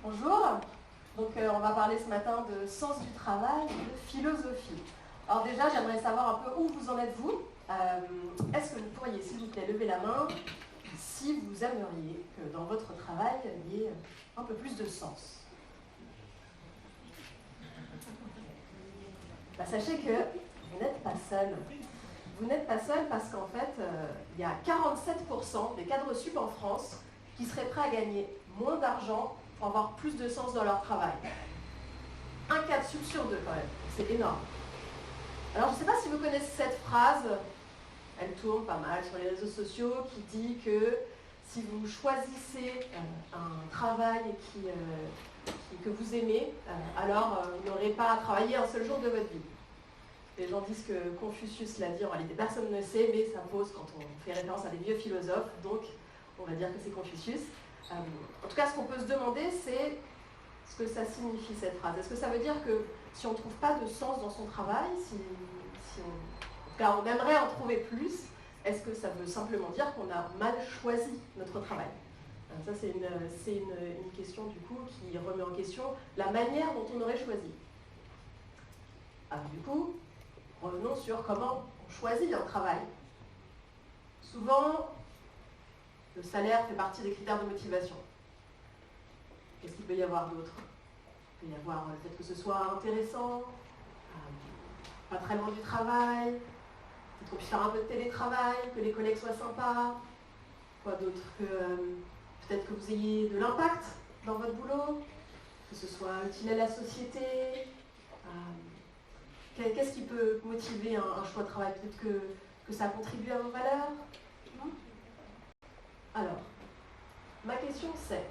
Bonjour, donc on va parler ce matin de sens du travail et de philosophie. Alors déjà, j'aimerais savoir un peu où vous en êtes vous. Est-ce que vous pourriez, s'il vous plaît, lever la main si vous aimeriez que dans votre travail, il y ait un peu plus de sens? Sachez que vous n'êtes pas seul. Vous n'êtes pas seul parce qu'en fait, il y a 47% des cadres sup en France qui seraient prêts à gagner moins d'argent pour avoir plus de sens dans leur travail. Un cadre sup sur deux quand même, c'est énorme. Alors je ne sais pas si vous connaissez cette phrase, elle tourne pas mal sur les réseaux sociaux, qui dit que si vous choisissez un travail que vous aimez, alors vous n'aurez pas à travailler un seul jour de votre vie. Les gens disent que Confucius l'a dit, en réalité personne ne sait, mais ça pose quand on fait référence à des vieux philosophes, donc on va dire que c'est Confucius. En tout cas, ce qu'on peut se demander, c'est ce que ça signifie cette phrase. Est-ce que ça veut dire que si on ne trouve pas de sens dans son travail, en tout cas on aimerait en trouver plus, est-ce que ça veut simplement dire qu'on a mal choisi notre travail? Ça, c'est une question du coup qui remet en question la manière dont on aurait choisi. Alors du coup, revenons sur comment on choisit un travail. Souvent, le salaire fait partie des critères de motivation. Qu'est-ce qu'il peut y avoir d'autre? Il peut y avoir le fait que ce soit intéressant, pas très loin du travail, peut-être qu'on puisse faire un peu de télétravail, que les collègues soient sympas. Quoi d'autre? Peut-être que vous ayez de l'impact dans votre boulot, que ce soit utile à la société. Qu'est-ce qui peut motiver un choix de travail? Peut-être que ça contribue à vos valeurs? Non? Alors, ma question c'est,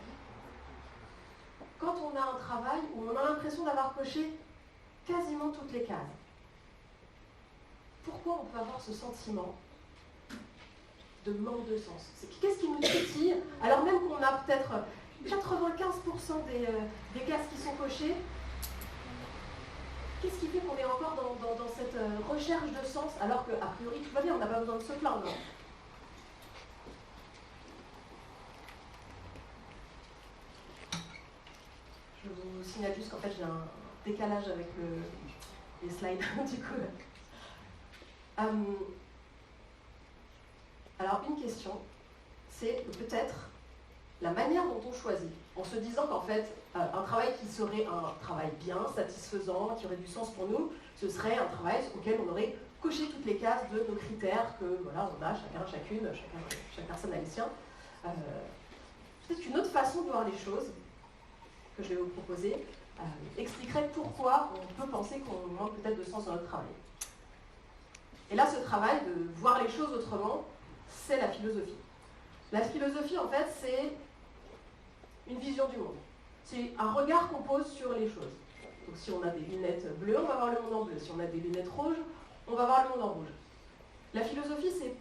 quand on a un travail où on a l'impression d'avoir coché quasiment toutes les cases, pourquoi on peut avoir ce sentiment de manque de sens? Qu'est-ce qui nous titille, alors même qu'on a peut-être 95% des cases qui sont cochées? Qu'est-ce qui fait qu'on est encore dans cette recherche de sens, alors qu'a priori tout va bien, on n'a pas besoin de se plaindre? Je vous signale juste qu'en fait j'ai un décalage avec les slides du coup. Alors une question, c'est peut-être la manière dont on choisit, en se disant qu'en fait un travail qui serait un travail bien, satisfaisant, qui aurait du sens pour nous, ce serait un travail auquel on aurait coché toutes les cases de nos critères que voilà, on a chaque personne a les siens. Peut-être qu'une autre façon de voir les choses, que je vais vous proposer, expliquerait pourquoi on peut penser qu'on manque peut-être de sens dans notre travail. Et là, ce travail de voir les choses autrement, c'est la philosophie. La philosophie, en fait, c'est une vision du monde. C'est un regard qu'on pose sur les choses. Donc si on a des lunettes bleues, on va voir le monde en bleu. Si on a des lunettes rouges, on va voir le monde en rouge. La philosophie, c'est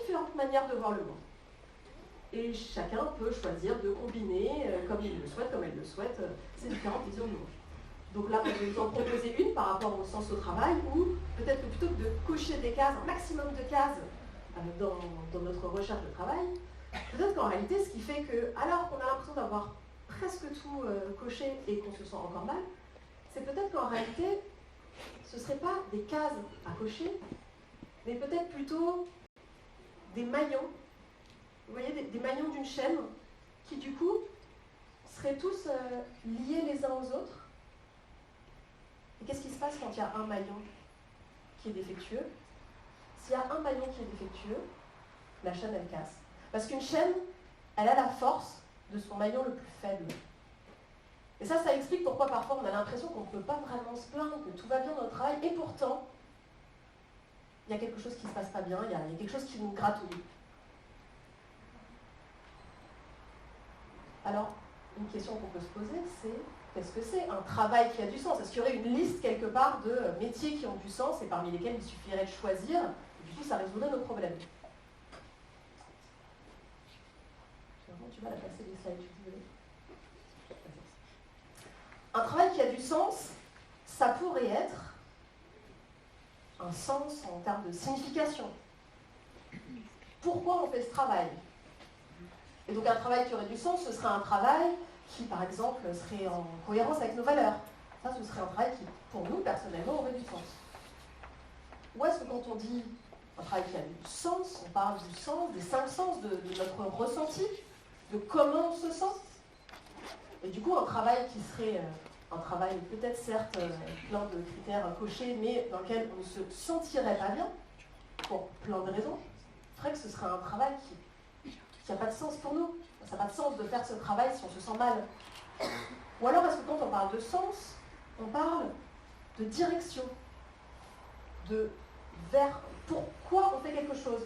différentes manières de voir le monde. Et chacun peut choisir de combiner, comme il le souhaite, comme elle le souhaite, ces différentes visions du monde. Donc là, je vais vous en proposer une par rapport au sens au travail, où peut-être que plutôt que de cocher des cases, un maximum de cases dans notre recherche de travail, peut-être qu'en réalité, ce qui fait que, alors qu'on a l'impression d'avoir presque tout coché et qu'on se sent encore mal, c'est peut-être qu'en réalité, ce ne serait pas des cases à cocher, mais peut-être plutôt des maillons. Vous voyez, des maillons d'une chaîne qui, du coup, seraient tous liés les uns aux autres. Et qu'est-ce qui se passe quand il y a un maillon qui est défectueux? S'il y a un maillon qui est défectueux, la chaîne, elle casse. Parce qu'une chaîne, elle a la force de son maillon le plus faible. Et ça explique pourquoi parfois on a l'impression qu'on ne peut pas vraiment se plaindre, que tout va bien dans notre travail, et pourtant, il y a quelque chose qui ne se passe pas bien, il y a quelque chose qui nous gratouille. Alors, une question qu'on peut se poser, c'est qu'est-ce que c'est un travail qui a du sens? Est-ce qu'il y aurait une liste quelque part de métiers qui ont du sens et parmi lesquels il suffirait de choisir, et du coup ça résoudrait nos problèmes? Tu vas la passer les slides, je suis désolée. Un travail qui a du sens, ça pourrait être un sens en termes de signification. Pourquoi on fait ce travail? Et donc un travail qui aurait du sens, ce serait un travail qui, par exemple, serait en cohérence avec nos valeurs. Ça, ce serait un travail qui, pour nous, personnellement, aurait du sens. Ou est-ce que quand on dit un travail qui a du sens, on parle du sens, des 5 sens, de notre ressenti, de comment on se sent? Et du coup, un travail qui serait un travail peut-être certes plein de critères cochés, mais dans lequel on ne se sentirait pas bien, pour plein de raisons, ferait que ce serait un travail qui n'a pas de sens pour nous. Ça n'a pas de sens de faire ce travail si on se sent mal. Ou alors, est-ce que quand on parle de sens, on parle de direction, de vers pourquoi on fait quelque chose,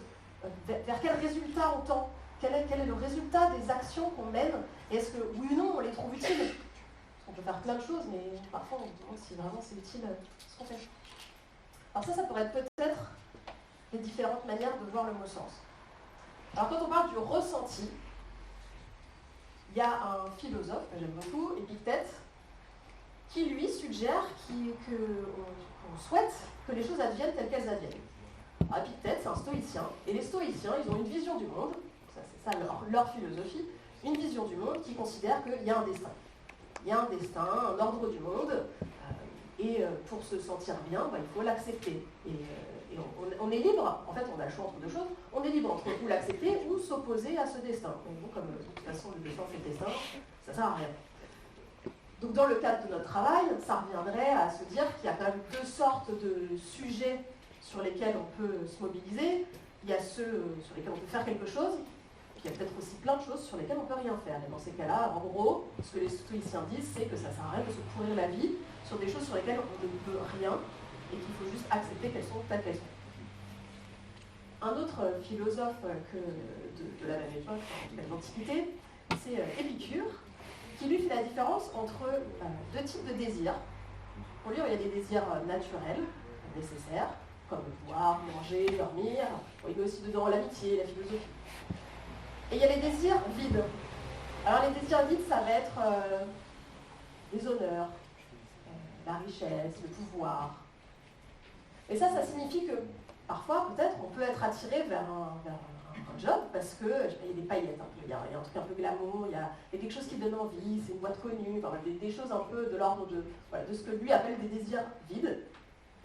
vers quel résultat on tend, quel est le résultat des actions qu'on mène, et est-ce que, oui ou non, on les trouve utiles? On peut faire plein de choses, mais parfois on se demande si vraiment c'est utile ce qu'on fait. Alors ça pourrait être peut-être les différentes manières de voir le mot sens. Alors quand on parle du ressenti, il y a un philosophe que j'aime beaucoup, Épictète, qui lui suggère qu'on souhaite que les choses adviennent telles qu'elles adviennent. Épictète, c'est un stoïcien, et les stoïciens, ils ont une vision du monde, c'est ça leur philosophie, une vision du monde qui considère qu'il y a un destin. Il y a un destin, un ordre du monde, et pour se sentir bien, il faut l'accepter. Et on est libre, en fait on a le choix entre deux choses, on est libre entre ou l'accepter ou s'opposer à ce destin. Donc, comme de toute façon le destin c'est le destin, ça sert à rien. Donc dans le cadre de notre travail, ça reviendrait à se dire qu'il y a quand même deux sortes de sujets sur lesquels on peut se mobiliser. Il y a ceux sur lesquels on peut faire quelque chose, puis il y a peut-être aussi plein de choses sur lesquelles on ne peut rien faire. Et dans ces cas-là, en gros, ce que les stoïciens disent, c'est que ça ne sert à rien de se pourrir la vie sur des choses sur lesquelles on ne peut rien et qu'il faut juste accepter qu'elles sont telles qu'elles sont. Un autre philosophe de la même époque, de l'Antiquité, c'est Épicure, qui lui fait la différence entre deux types de désirs. Pour lui, il y a des désirs naturels, nécessaires, comme boire, manger, dormir. Il y a aussi dedans l'amitié, la philosophie. Et il y a les désirs vides. Alors les désirs vides, ça va être les honneurs, la richesse, le pouvoir. Et ça signifie que parfois, peut-être, on peut être attiré vers un job parce qu'il y a des paillettes, il y a un truc un peu glamour, il y a quelque chose qui donne envie, c'est une boîte connue, des choses un peu de l'ordre de ce que lui appelle des désirs vides.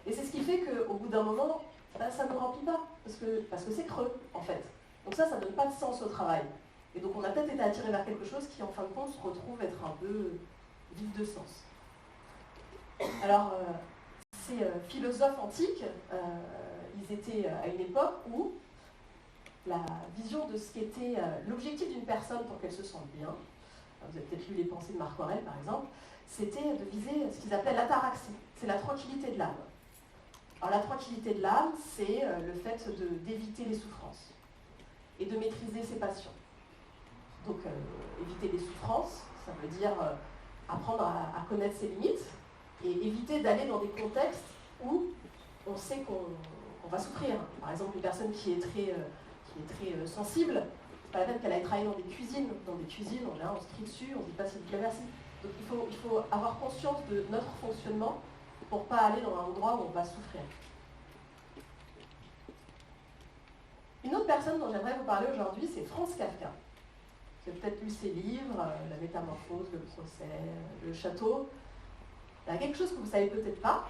Et c'est ce qui fait qu'au bout d'un moment, ça ne remplit pas, parce que c'est creux, en fait. Donc ça ne donne pas de sens au travail. Et donc on a peut-être été attiré vers quelque chose qui, en fin de compte, se retrouve être un peu vide de sens. Alors, ces philosophes antiques, ils étaient à une époque où la vision de ce qu'était l'objectif d'une personne pour qu'elle se sente bien, vous avez peut-être lu les pensées de Marc Aurèle par exemple, c'était de viser ce qu'ils appelaient l'ataraxie, c'est la tranquillité de l'âme. Alors la tranquillité de l'âme, c'est le fait d'éviter les souffrances et de maîtriser ses passions. Donc éviter les souffrances, ça veut dire apprendre à connaître ses limites et éviter d'aller dans des contextes où on sait qu'on va souffrir. Par exemple, une personne qui est très sensible, c'est pas la peine qu'elle aille travailler dans des cuisines. Dans des cuisines, en général, on se crie dessus, on ne dit pas s'il vous plaît, merci. Donc il faut avoir conscience de notre fonctionnement pour ne pas aller dans un endroit où on va souffrir. Une autre personne dont j'aimerais vous parler aujourd'hui, c'est Franz Kafka. Vous avez peut-être lu ses livres, La Métamorphose, Le Procès, Le Château. Il y a quelque chose que vous ne savez peut-être pas,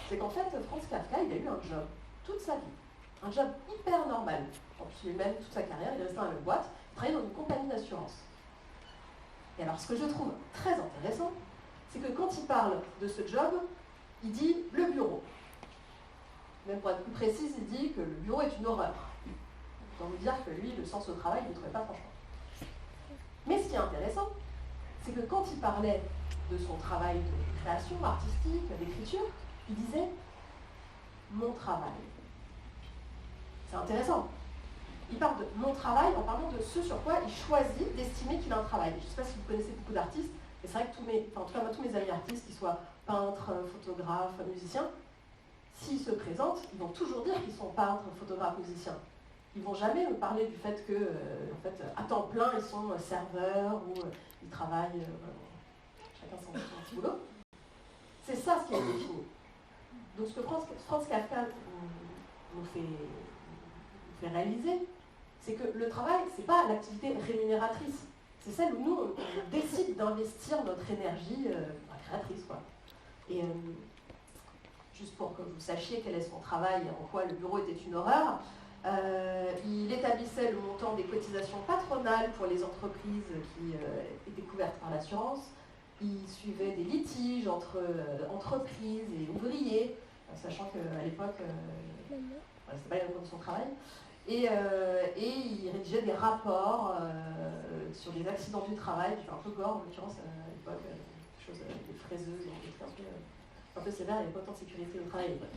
c'est qu'en fait, Franz Kafka, il a eu un job toute sa vie. Un job hyper normal. Même toute sa carrière, il est resté dans la même boîte, il travaillait dans une compagnie d'assurance. Et alors, ce que je trouve très intéressant, c'est que quand il parle de ce job, il dit le bureau. Même pour être plus précis, il dit que le bureau est une horreur. Autant vous dire que lui, le sens au travail, il ne le trouvait pas franchement. Mais ce qui est intéressant, c'est que quand il parlait de son travail de création artistique, d'écriture, il disait « mon travail ». C'est intéressant. Il parle de « mon travail » en parlant de ce sur quoi il choisit d'estimer qu'il a un travail. Je ne sais pas si vous connaissez beaucoup d'artistes, mais c'est vrai que tous mes amis artistes, qu'ils soient peintres, photographes, musiciens, s'ils se présentent, ils vont toujours dire qu'ils sont peintres, photographes, musiciens. Ils ne vont jamais me parler du fait que, à temps plein, ils sont serveurs ou ils travaillent, chacun son petit boulot. C'est ça ce qui est défini. Donc ce que Franz Kafka nous fait réaliser, c'est que le travail, ce n'est pas l'activité rémunératrice. C'est celle où nous, on décide d'investir notre énergie créatrice, quoi. Et juste pour que vous sachiez quel est son travail, en quoi le bureau était une horreur, il établissait le montant des cotisations patronales pour les entreprises qui étaient couvertes par l'assurance. Il suivait des litiges entre entreprises et ouvriers, sachant qu'à l'époque, c'était pas les mêmes conditions de travail. Et il rédigeait des rapports sur les accidents du travail, un peu gore en l'occurrence à l'époque, des choses, des fraiseuses, des trucs un peu sévères, il n'y avait pas autant de sécurité au travail à l'époque.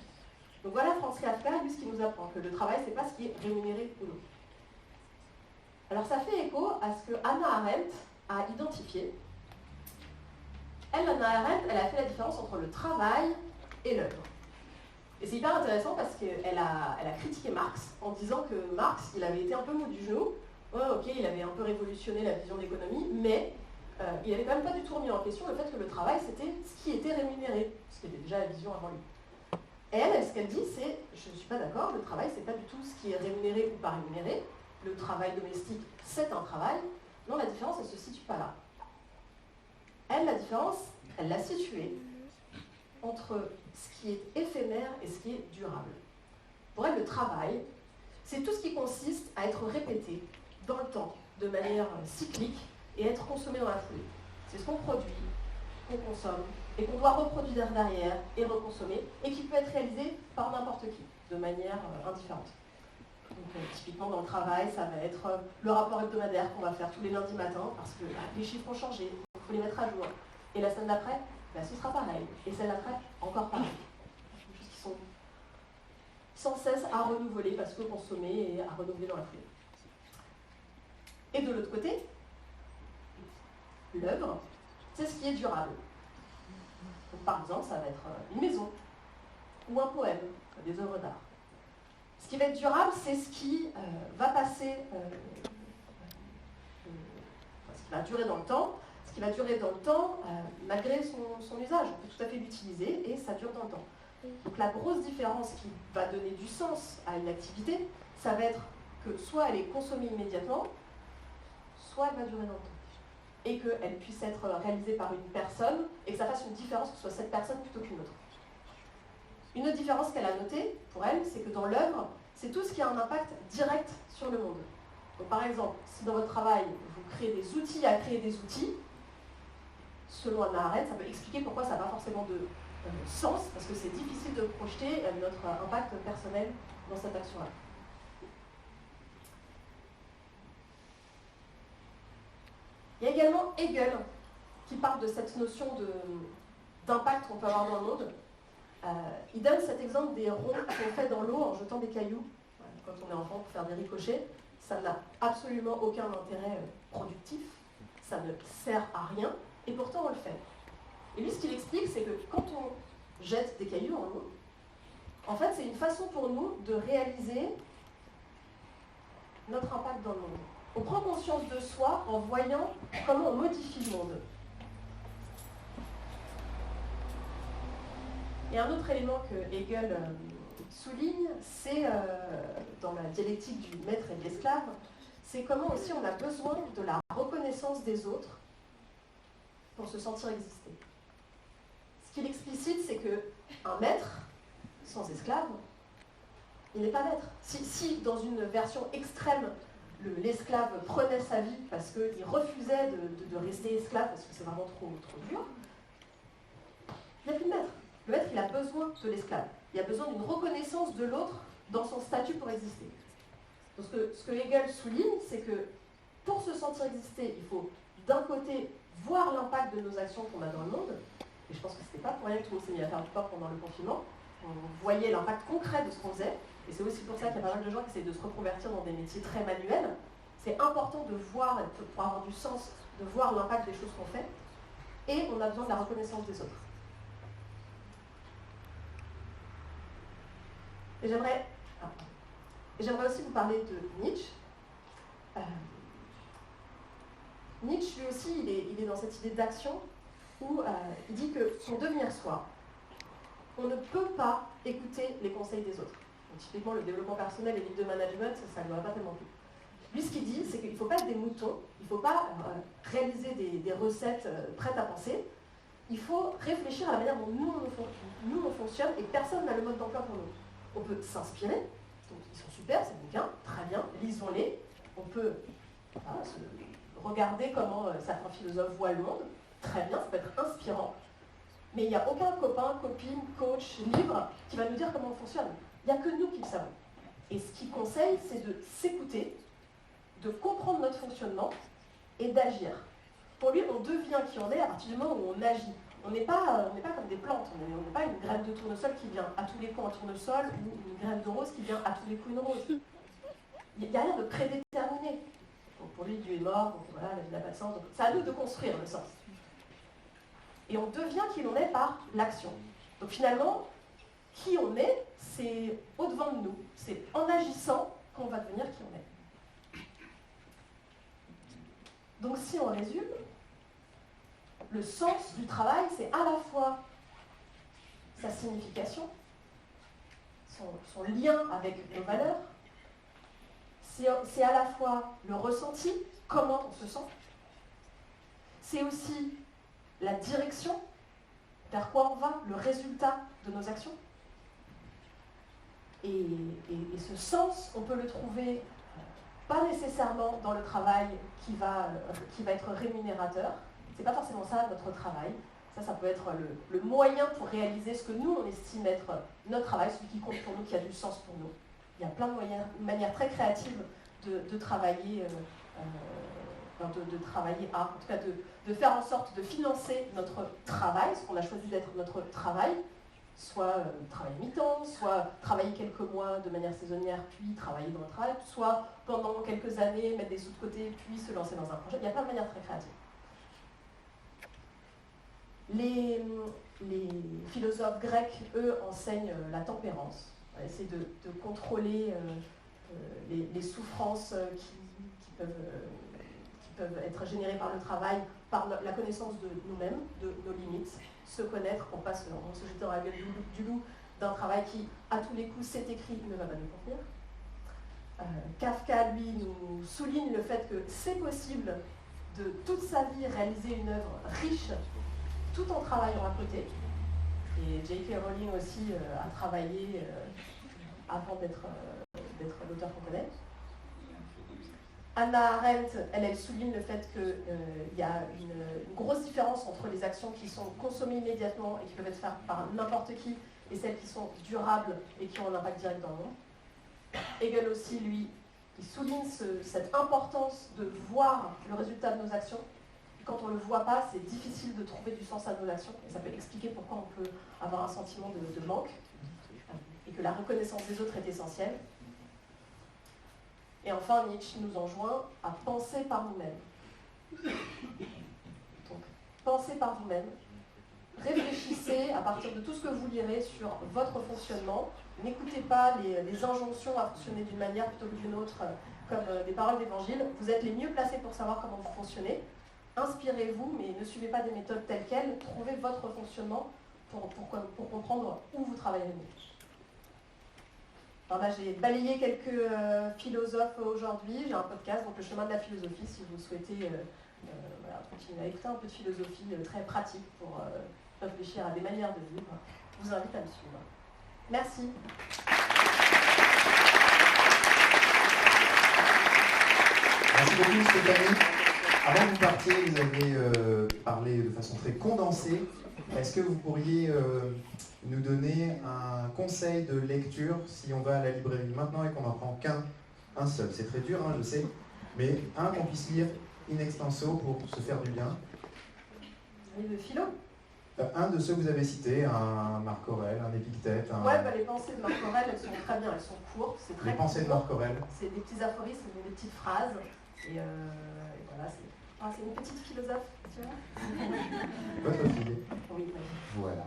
Donc voilà Franz Kafka, lui, ce qui nous apprend, que le travail, c'est pas ce qui est rémunéré ou non. Alors ça fait écho à ce que Hannah Arendt a identifié. Elle, Hannah Arendt, elle a fait la différence entre le travail et l'œuvre. Et c'est hyper intéressant parce qu'elle a critiqué Marx en disant que Marx, il avait été un peu mou du genou. Ouais, ok, il avait un peu révolutionné la vision d'économie, mais il n'avait quand même pas du tout remis en question le fait que le travail, c'était ce qui était rémunéré, ce qui était déjà la vision avant lui. Et elle, ce qu'elle dit, c'est « je ne suis pas d'accord, le travail, c'est pas du tout ce qui est rémunéré ou pas rémunéré. Le travail domestique, c'est un travail. Non, la différence, elle ne se situe pas là. » Elle, la différence, elle l'a située entre ce qui est éphémère et ce qui est durable. Pour elle, le travail, c'est tout ce qui consiste à être répété dans le temps, de manière cyclique, et être consommé dans la foulée. C'est ce qu'on produit, qu'on consomme, et qu'on doit reproduire derrière et reconsommer, et qui peut être réalisé par n'importe qui, de manière indifférente. Donc, typiquement dans le travail, ça va être le rapport hebdomadaire qu'on va faire tous les lundis matins, parce que les chiffres ont changé, il faut les mettre à jour. Et la semaine d'après, ce sera pareil. Et celle d'après, encore pareil. Des choses qui sont sans cesse à renouveler, parce que consommer et à renouveler dans la foulée. Et de l'autre côté, l'œuvre, c'est ce qui est durable. Donc, par exemple, ça va être une maison, ou un poème, des œuvres d'art. Ce qui va être durable, c'est ce qui va passer, ce qui va durer dans le temps, qui va durer dans le temps malgré son usage. On peut tout à fait l'utiliser et ça dure dans le temps. Donc la grosse différence qui va donner du sens à une activité, ça va être que soit elle est consommée immédiatement, soit elle va durer dans le temps. Et qu'elle puisse être réalisée par une personne et que ça fasse une différence que ce soit cette personne plutôt qu'une autre. Une autre différence qu'elle a notée, pour elle, c'est que dans l'œuvre, c'est tout ce qui a un impact direct sur le monde. Donc par exemple, si dans votre travail, vous créez des outils à créer des outils, selon Hannah Arendt, ça peut expliquer pourquoi ça n'a pas forcément de sens, parce que c'est difficile de projeter notre impact personnel dans cette action-là. Il y a également Hegel qui parle de cette notion d'impact qu'on peut avoir dans le monde. Il donne cet exemple des ronds qu'on fait dans l'eau en jetant des cailloux. Quand on est enfant, pour faire des ricochets, ça n'a absolument aucun intérêt productif, ça ne sert à rien, et pourtant on le fait. Et lui, ce qu'il explique, c'est que quand on jette des cailloux en eau, en fait, c'est une façon pour nous de réaliser notre impact dans le monde. On prend conscience de soi en voyant comment on modifie le monde. Et un autre élément que Hegel souligne, c'est dans la dialectique du maître et de l'esclave, c'est comment aussi on a besoin de la reconnaissance des autres pour se sentir exister. Ce qu'il explicite, c'est qu'un maître sans esclave, il n'est pas maître. Si dans une version extrême, l'esclave prenait sa vie parce qu'il refusait de rester esclave parce que c'est vraiment trop dur, il n'y a plus de maître. Le maître, il a besoin de l'esclave. Il a besoin d'une reconnaissance de l'autre dans son statut pour exister. Donc ce que Hegel souligne, c'est que pour se sentir exister, il faut d'un côté voir l'impact de nos actions qu'on a dans le monde, et je pense que ce n'était pas pour rien que tout le monde s'est mis à faire du sport pendant le confinement. On voyait l'impact concret de ce qu'on faisait, et c'est aussi pour ça qu'il y a pas mal de gens qui essayent de se reconvertir dans des métiers très manuels. C'est important de voir, pour avoir du sens, de voir l'impact des choses qu'on fait, et on a besoin de la reconnaissance des autres. Et j'aimerais aussi vous parler de Nietzsche. Nietzsche, lui aussi, il est dans cette idée d'action où il dit que pour devenir soi, on ne peut pas écouter les conseils des autres. Donc, typiquement, le développement personnel et les livres de management, ça ne lui va pas tellement plus. Lui, ce qu'il dit, c'est qu'il ne faut pas être des moutons, il ne faut pas réaliser des recettes prêtes à penser. Il faut réfléchir à la manière dont nous on fonctionne, et personne n'a le mode d'emploi pour nous. On peut s'inspirer, donc ils sont super, ces bouquins, très bien, lisons-les. On peut regarder comment certains philosophes voient le monde, très bien, ça peut être inspirant. Mais il n'y a aucun copain, copine, coach, livre qui va nous dire comment on fonctionne. Il n'y a que nous qui le savons. Et ce qu'il conseille, c'est de s'écouter, de comprendre notre fonctionnement et d'agir. Pour lui, on devient qui on est à partir du moment où on agit. On n'est pas comme des plantes, on n'est pas une graine de tournesol qui vient à tous les coups un tournesol ou une graine de rose qui vient à tous les coups une rose. Il n'y a rien de prédéterminé. Donc pour lui, Dieu est mort, donc voilà, la vie n'a pas de sens. Donc c'est à nous de construire le sens. Et on devient qui l'on est par l'action. Donc finalement, qui on est, c'est au-devant de nous. C'est en agissant qu'on va devenir qui on est. Donc si on résume, le sens du travail, c'est à la fois sa signification, son lien avec nos valeurs, c'est à la fois le ressenti, comment on se sent, c'est aussi la direction, vers quoi on va, le résultat de nos actions. Et ce sens, on peut le trouver pas nécessairement dans le travail qui va être rémunérateur. C'est pas forcément ça notre travail. Ça peut être le moyen pour réaliser ce que nous, on estime être notre travail, celui qui compte pour nous, qui a du sens pour nous. Il y a plein de manières très créatives de travailler, en tout cas de faire en sorte de financer notre travail, ce qu'on a choisi d'être notre travail, soit travailler mi-temps, soit travailler quelques mois de manière saisonnière, puis travailler dans le travail, soit pendant quelques années mettre des sous de côté, puis se lancer dans un projet. Il y a plein de manières très créatives. Les philosophes grecs, eux, enseignent la tempérance. On va essayer de contrôler les souffrances qui peuvent être générées par le travail, par la connaissance de nous-mêmes, de nos limites, se connaître pour ne pas se jeter dans la gueule du loup d'un travail qui, à tous les coups, c'est écrit, ne va pas nous convenir. Kafka, lui, nous souligne le fait que c'est possible de toute sa vie réaliser une œuvre riche tout en travaillant à côté. Et J.K. Rowling aussi a travaillé avant d'être l'auteur qu'on connaît. Hannah Arendt, elle souligne le fait qu'il y a une grosse différence entre les actions qui sont consommées immédiatement et qui peuvent être faites par n'importe qui et celles qui sont durables et qui ont un impact direct dans le monde. Hegel aussi, lui, il souligne cette importance de voir le résultat de nos actions. Quand on ne le voit pas, c'est difficile de trouver du sens à nos actions et ça peut expliquer pourquoi on peut avoir un sentiment de manque et que la reconnaissance des autres est essentielle. Et enfin, Nietzsche nous enjoint à penser par nous-mêmes. Donc, pensez par vous-même. Réfléchissez à partir de tout ce que vous lirez sur votre fonctionnement. N'écoutez pas les injonctions à fonctionner d'une manière plutôt que d'une autre, comme des paroles d'évangile. Vous êtes les mieux placés pour savoir comment vous fonctionnez. Inspirez-vous, mais ne suivez pas des méthodes telles quelles. Trouvez votre fonctionnement pour comprendre où vous travaillez mieux. Alors là, j'ai balayé quelques philosophes aujourd'hui. J'ai un podcast, donc le chemin de la philosophie, si vous souhaitez continuer à écouter un peu de philosophie très pratique pour réfléchir à des manières de vivre. Je vous invite à me suivre. Merci. Merci beaucoup Stéphanie. Avant que vous partiez, vous avez parlé de façon très condensée. Est-ce que vous pourriez nous donner un conseil de lecture si on va à la librairie maintenant et qu'on n'en prend qu'un seul? C'est très dur, hein, je sais, mais un qu'on puisse lire in extenso pour se faire du bien. Un livre de philo? Un de ceux que vous avez cités, un Marc Aurèle, un Épictète. Ouais, les pensées de Marc Aurèle, elles sont très bien, elles sont courtes, c'est très Les pensées de Marc Aurèle. C'est des petits aphorismes, des petites phrases, et voilà, c'est une petite philosophe, tu vois. Votre fille. Oui. Voilà.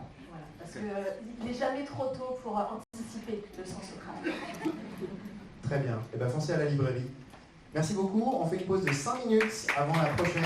Parce qu'il n'est jamais trop tôt pour anticiper le sens au travail. Très bien. Eh bien, foncez à la librairie. Merci beaucoup. On fait une pause de 5 minutes avant la prochaine